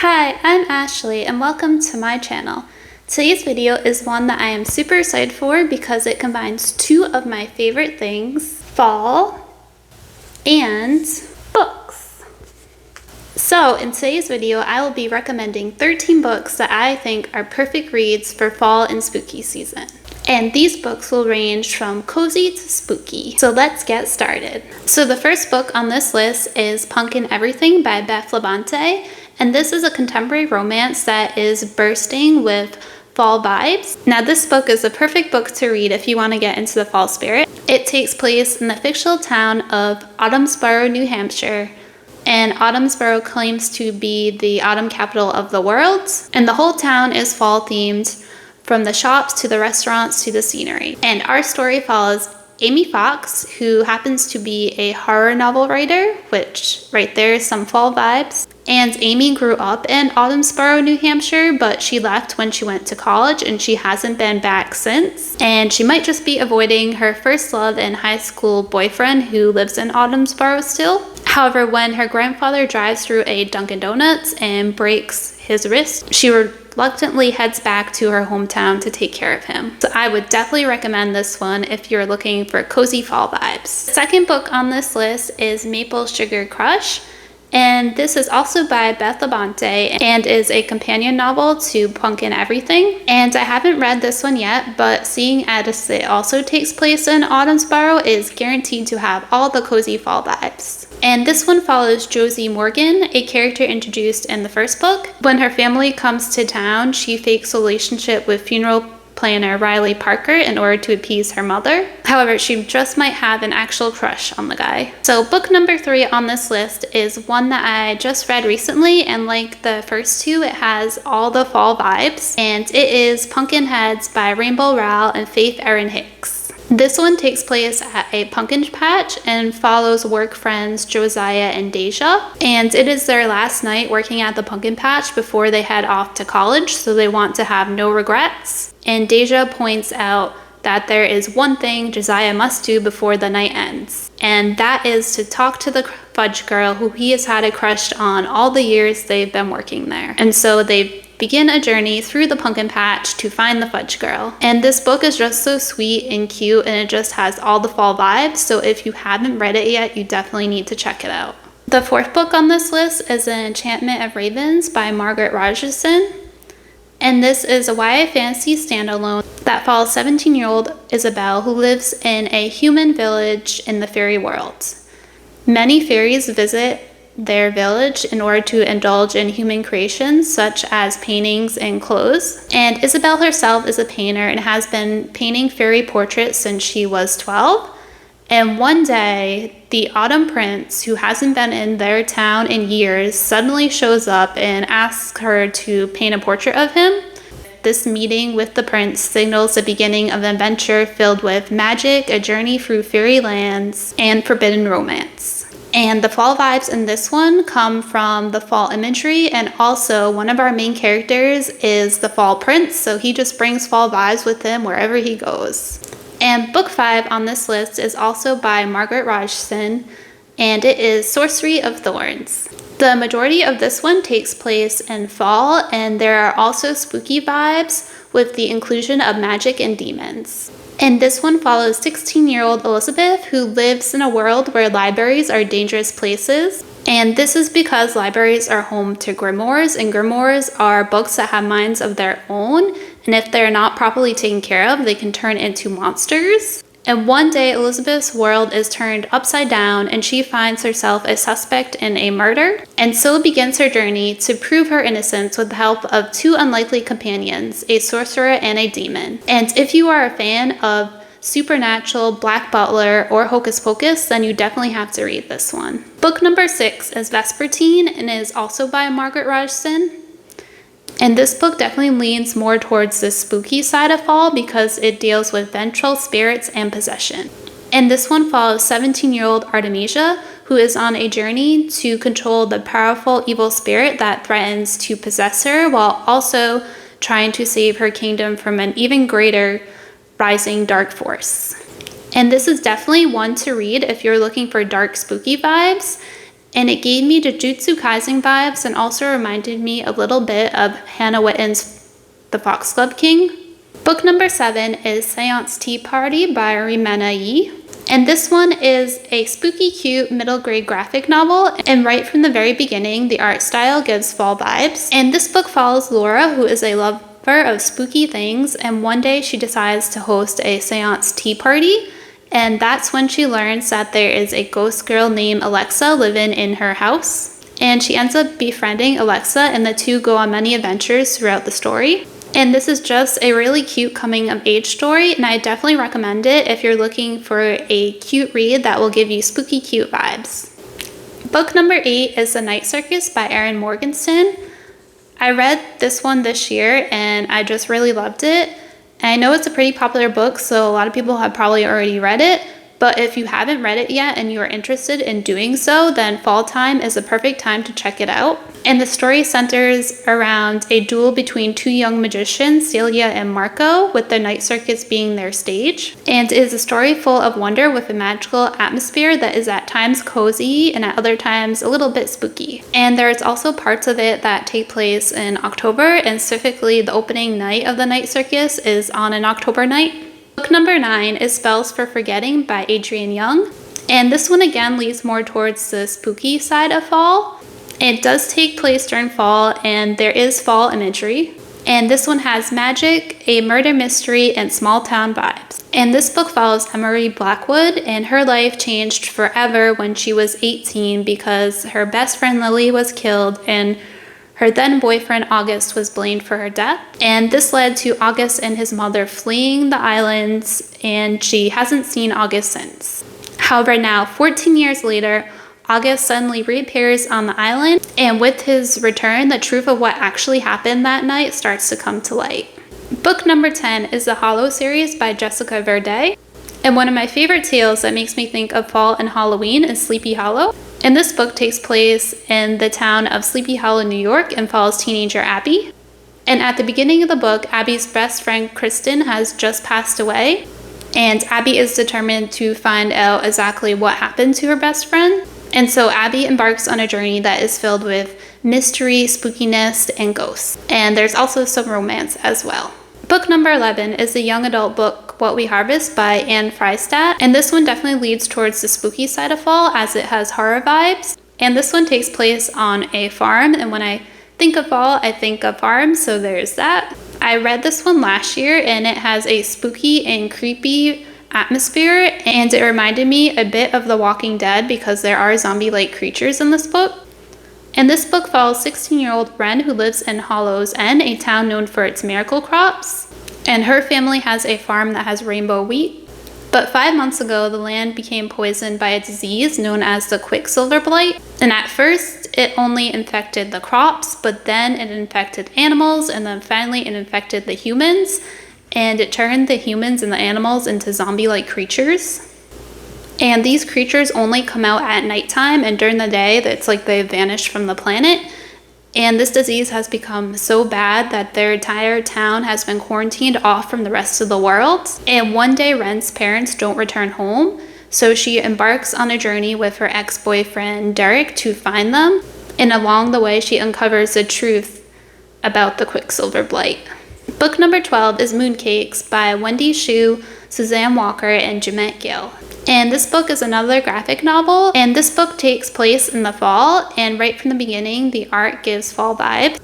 Hi, I'm Ashley and welcome to my channel. Today's video is one that I am super excited for because it combines two of my favorite things, fall and books. So in today's video, I will be recommending 13 books that I think are perfect reads for fall and spooky season. And these books will range from cozy to spooky. So let's get started. So the first book on this list is Punkin Everything by Beth Labonte. And this is a contemporary romance that is bursting with fall vibes. Now this book is a perfect book to read if you want to get into the fall spirit. It takes place in the fictional town of Autumnsboro, New Hampshire. And Autumnsboro claims to be the autumn capital of the world. And the whole town is fall themed, from the shops to the restaurants to the scenery. And our story follows Amy Fox, who happens to be a horror novel writer, which right there is some fall vibes. And Amy grew up in Autumnsboro, New Hampshire, but she left when she went to college and she hasn't been back since. And she might just be avoiding her first love and high school boyfriend who lives in Autumnsboro still. However, when her grandfather drives through a Dunkin' Donuts and breaks his wrist, she reluctantly heads back to her hometown to take care of him. So I would definitely recommend this one if you're looking for cozy fall vibes. The second book on this list is Maple Sugar Crush. And this is also by Beth Labonte and is a companion novel to Punkin Everything. And I haven't read this one yet, but seeing as it also takes place in Autumnsboro is guaranteed to have all the cozy fall vibes. And this one follows Josie Morgan, a character introduced in the first book. When her family comes to town, she fakes a relationship with funeral planner Riley Parker in order to appease her mother. However, she just might have an actual crush on the guy. So book number 3 on this list is one that I just read recently, and like the first two, it has all the fall vibes, and it is Pumpkinheads by Rainbow Rowell and Faith Erin Hicks. This one takes place at a pumpkin patch and follows work friends Josiah and Deja. And it is their last night working at the pumpkin patch before they head off to college, so they want to have no regrets. And Deja points out that there is one thing Josiah must do before the night ends. And that is to talk to the fudge girl who he has had a crush on all the years they've been working there. And so they begin a journey through the pumpkin patch to find the fudge girl. And this book is just so sweet and cute, and it just has all the fall vibes. So if you haven't read it yet, you definitely need to check it out. The fourth book on this list is An Enchantment of Ravens by Margaret Rogerson. And this is a YA fantasy standalone that follows 17-year-old Isabelle, who lives in a human village in the fairy world. Many fairies visit their village in order to indulge in human creations such as paintings and clothes. And Isabelle herself is a painter and has been painting fairy portraits since she was 12. And one day, the Autumn Prince, who hasn't been in their town in years, suddenly shows up and asks her to paint a portrait of him. This meeting with the prince signals the beginning of an adventure filled with magic, a journey through fairy lands, and forbidden romance. And the fall vibes in this one come from the fall imagery, and also one of our main characters is the fall prince, so he just brings fall vibes with him wherever he goes. And book 5 on this list is also by Margaret Rogerson, and it is Sorcery of Thorns. The majority of this one takes place in fall, and there are also spooky vibes with the inclusion of magic and demons. And this one follows 16-year-old Elizabeth, who lives in a world where libraries are dangerous places. And this is because libraries are home to grimoires, and grimoires are books that have minds of their own. And if they're not properly taken care of, they can turn into monsters. And one day, Elizabeth's world is turned upside down and she finds herself a suspect in a murder. And so begins her journey to prove her innocence with the help of 2 unlikely companions, a sorcerer and a demon. And if you are a fan of Supernatural, Black Butler, or Hocus Pocus, then you definitely have to read this one. Book number 6 is Vespertine and is also by Margaret Rogerson. And this book definitely leans more towards the spooky side of fall because it deals with vengeful spirits and possession. And this one follows 17-year-old Artemisia, who is on a journey to control the powerful evil spirit that threatens to possess her, while also trying to save her kingdom from an even greater rising dark force. And this is definitely one to read if you're looking for dark, spooky vibes. and it gave me Jujutsu Kaisen vibes and also reminded me a little bit of Hannah Witton's The Fox Glove King. Book number 7 is Seance Tea Party by Rimena Yi. And this one is a spooky, cute, middle grade graphic novel. And right from the very beginning, the art style gives fall vibes. And this book follows Laura, who is a lover of spooky things. And one day she decides to host a seance tea party. And that's when she learns that there is a ghost girl named Alexa living in her house. And she ends up befriending Alexa, and the two go on many adventures throughout the story. And this is just a really cute coming of age story, and I definitely recommend it if you're looking for a cute read that will give you spooky cute vibes. Book number 8 is The Night Circus by Erin Morgenstern. I read this one this year and I just really loved it. And I know it's a pretty popular book, so a lot of people have probably already read it. But if you haven't read it yet and you are interested in doing so, then fall time is the perfect time to check it out. And the story centers around a duel between two young magicians, Celia and Marco, with the night circus being their stage. And it is a story full of wonder with a magical atmosphere that is at times cozy and at other times a little bit spooky. And there's also parts of it that take place in October, and specifically the opening night of the night circus is on an October night. Book number 9 is Spells for Forgetting by Adrienne Young. And this one again leads more towards the spooky side of fall. It does take place during fall and there is fall imagery. And this one has magic, a murder mystery, and small town vibes. And this book follows Emery Blackwood, and her life changed forever when she was 18 because her best friend Lily was killed and her then boyfriend August was blamed for her death. And this led to August and his mother fleeing the islands, and she hasn't seen August since. However, now 14 years later, August suddenly reappears on the island, and with his return, the truth of what actually happened that night starts to come to light. Book number 10 is the Hollow series by Jessica Verde. And one of my favorite tales that makes me think of fall and Halloween is Sleepy Hollow. And this book takes place in the town of Sleepy Hollow, New York, and follows teenager Abby. And at the beginning of the book, Abby's best friend Kristen has just passed away, and Abby is determined to find out exactly what happened to her best friend. And so Abby embarks on a journey that is filled with mystery, spookiness, and ghosts. And there's also some romance as well. Book number 11 is the young adult book What We Harvest by Anne Freistadt, and this one definitely leads towards the spooky side of fall as it has horror vibes. And this one takes place on a farm, and when I think of fall, I think of farms, so there's that. I read this one last year and it has a spooky and creepy atmosphere, and it reminded me a bit of The Walking Dead because there are zombie-like creatures in this book. And this book follows 16-year-old Ren, who lives in Hollow's End, a town known for its miracle crops. And her family has a farm that has rainbow wheat. But 5 months ago, the land became poisoned by a disease known as the quicksilver blight. And at first, it only infected the crops, but then it infected animals, and then finally it infected the humans. And it turned the humans and the animals into zombie-like creatures. And these creatures only come out at nighttime, and during the day, it's like they vanish from the planet. And this disease has become so bad that their entire town has been quarantined off from the rest of the world. And one day, Ren's parents don't return home, so she embarks on a journey with her ex-boyfriend, Derek, to find them. And along the way, she uncovers the truth about the quicksilver blight. Book number 12 is Mooncakes by Wendy Xu, Suzanne Walker, and Jemette Gill. And this book is another graphic novel, and this book takes place in the fall, and right from the beginning, the art gives fall vibes.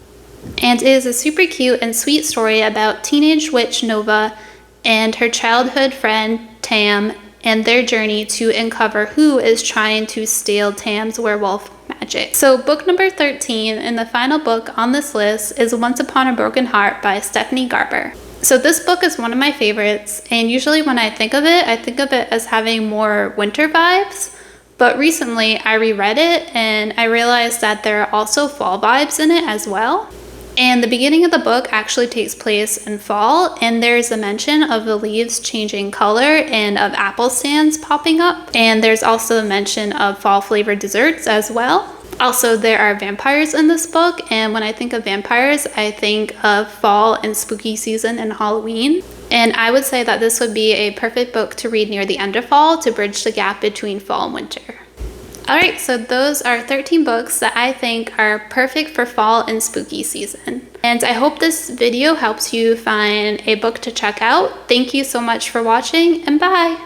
And it is a super cute and sweet story about teenage witch Nova and her childhood friend Tam and their journey to uncover who is trying to steal Tam's werewolf magic. So book number 13 and the final book on this list is Once Upon a Broken Heart by Stephanie Garber. So this book is one of my favorites, and usually when I think of it as having more winter vibes, but recently I reread it and I realized that there are also fall vibes in it as well. And the beginning of the book actually takes place in fall, and there's a mention of the leaves changing color and of apple stands popping up, and there's also a mention of fall flavored desserts as well. Also, there are vampires in this book, and when I think of vampires, I think of fall and spooky season and Halloween. And I would say that this would be a perfect book to read near the end of fall to bridge the gap between fall and winter. Alright, so those are 13 books that I think are perfect for fall and spooky season. And I hope this video helps you find a book to check out. Thank you so much for watching, and bye!